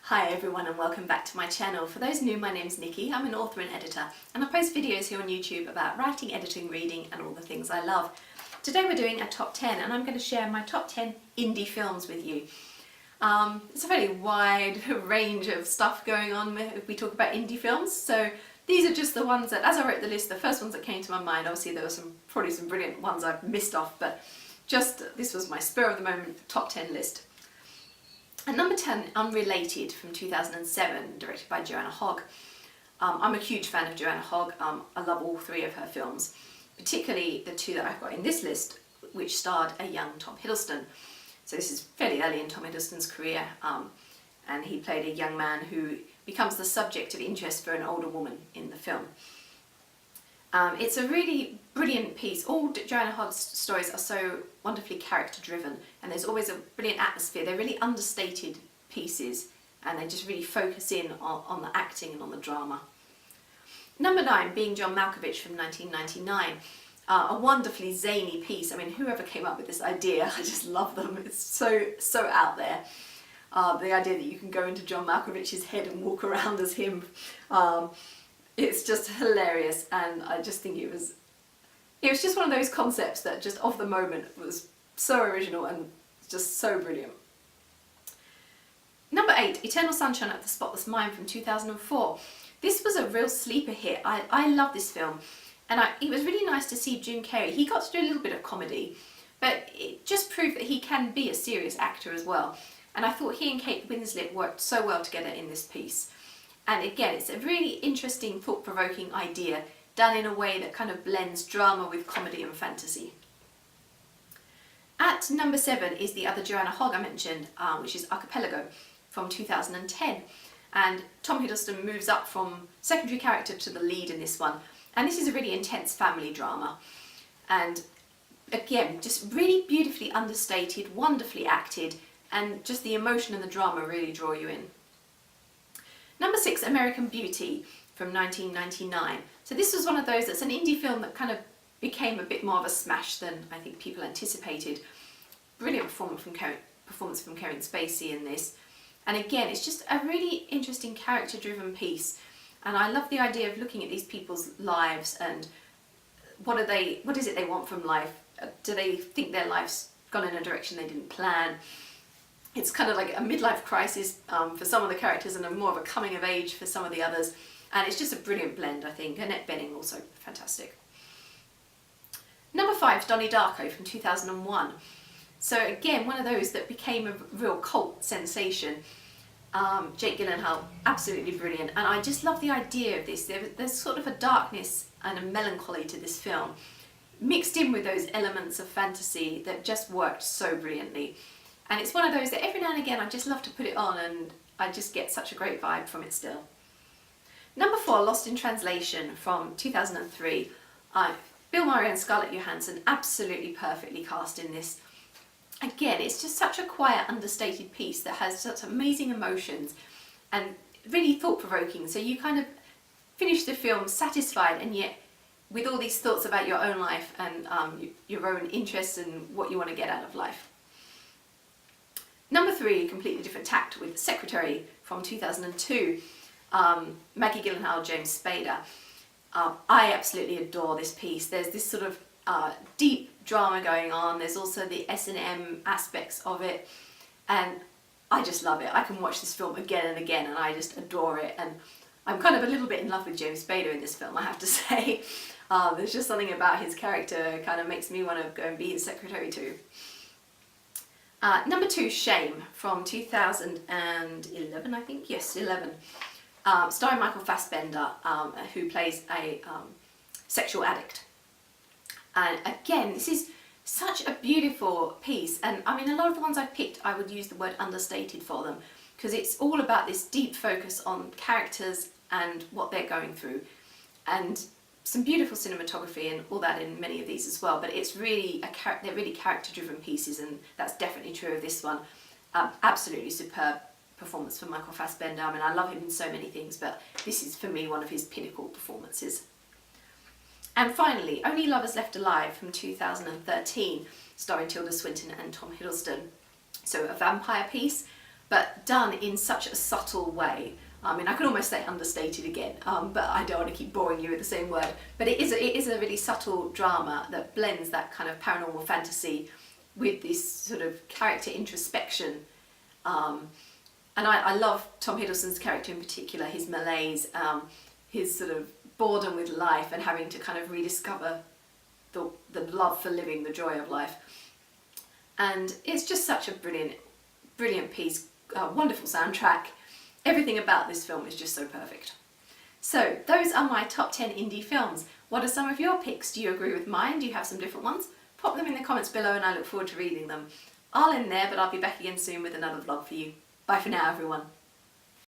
Hi everyone and welcome back to my channel. For those new, my name's Nikki. I'm an author and editor and I post videos here on YouTube about writing, editing, reading and all the things I love. Today we're doing a top 10 and I'm going to share my top 10 indie films with you. It's a very wide range of stuff going on if we talk about indie films, so these are just the ones that, as I wrote the list, the first ones that came to my mind. Obviously there were probably some brilliant ones I've missed off, but this was my spur of the moment top 10 list. At number 10, Unrelated from 2007, directed by Joanna Hogg. I'm a huge fan of Joanna Hogg. I love all three of her films, particularly the two that I've got in this list, which starred a young Tom Hiddleston. So this is fairly early in Tom Hiddleston's career, and he played a young man who becomes the subject of interest for an older woman in the film. It's a really brilliant piece. All Joanna Hogg's stories are so wonderfully character driven and there's always a brilliant atmosphere. They're really understated pieces and they just really focus in on the acting and on the drama. Number 9, Being John Malkovich from 1999. A wonderfully zany piece. I mean, whoever came up with this idea, I just love them. It's so out there. The idea that you can go into John Malkovich's head and walk around as him. It's just hilarious, and I just think it was just one of those concepts that just of the moment was so original and just so brilliant. Number 8, Eternal Sunshine of the Spotless Mind from 2004. This was a real sleeper hit. I love this film, and it was really nice to see Jim Carrey. He got to do a little bit of comedy, but it just proved that he can be a serious actor as well. And I thought he and Kate Winslet worked so well together in this piece. And again, it's a really interesting, thought-provoking idea done in a way that kind of blends drama with comedy and fantasy. At number 7 is the other Joanna Hogg I mentioned, which is Archipelago from 2010. And Tom Hiddleston moves up from secondary character to the lead in this one. And this is a really intense family drama. And again, just really beautifully understated, wonderfully acted, and just the emotion and the drama really draw you in. Number 6, American Beauty from 1999. So this was one of those that's an indie film that kind of became a bit more of a smash than I think people anticipated. Brilliant performance from Kevin Spacey in this. And again, it's just a really interesting character-driven piece. And I love the idea of looking at these people's lives and what is it they want from life? Do they think their life's gone in a direction they didn't plan? It's kind of like a midlife crisis for some of the characters and more of a coming of age for some of the others. And it's just a brilliant blend, I think. Annette Bening also fantastic. Number 5, Donnie Darko from 2001. So again, one of those that became a real cult sensation. Jake Gyllenhaal, absolutely brilliant. And I just love the idea of this. There's sort of a darkness and a melancholy to this film, mixed in with those elements of fantasy that just worked so brilliantly. And it's one of those that every now and again I just love to put it on and I just get such a great vibe from it still. Number 4, Lost in Translation from 2003. Bill Murray and Scarlett Johansson absolutely perfectly cast in this. Again, it's just such a quiet, understated piece that has such amazing emotions and really thought-provoking. So you kind of finish the film satisfied and yet with all these thoughts about your own life and your own interests and what you want to get out of life. Number 3, completely different tact with Secretary from 2002. Maggie Gyllenhaal, James Spader. I absolutely adore this piece. There's this sort of deep drama going on. There's also the S&M aspects of it. And I just love it. I can watch this film again and again and I just adore it. And I'm kind of a little bit in love with James Spader in this film, I have to say. There's just something about his character kind of makes me want to go and be his secretary too. Number 2, Shame from 2011, I think. Yes, 11. Starring Michael Fassbender, who plays a sexual addict. And again, this is such a beautiful piece. And I mean, a lot of the ones I've picked, I would use the word understated for them, because it's all about this deep focus on characters and what they're going through. And some beautiful cinematography and all that in many of these as well, but it's really they're really character-driven pieces, and that's definitely true of this one. Absolutely superb performance from Michael Fassbender. I mean, I love him in so many things, but this is for me one of his pinnacle performances. And finally, Only Lovers Left Alive from 2013, starring Tilda Swinton and Tom Hiddleston. So a vampire piece. but done in such a subtle way. I mean, I could almost say understated again, but I don't want to keep boring you with the same word. But it is a really subtle drama that blends that kind of paranormal fantasy with this sort of character introspection. And I love Tom Hiddleston's character in particular, his malaise, his sort of boredom with life and having to kind of rediscover the love for living, the joy of life. And it's just such a brilliant piece, wonderful soundtrack. Everything about this film is just so perfect. So those are my top 10 indie films. What are some of your picks? Do you agree with mine? Do you have some different ones? Pop them in the comments below and I look forward to reading them. I'll end there, but I'll be back again soon with another vlog for you. Bye for now, everyone.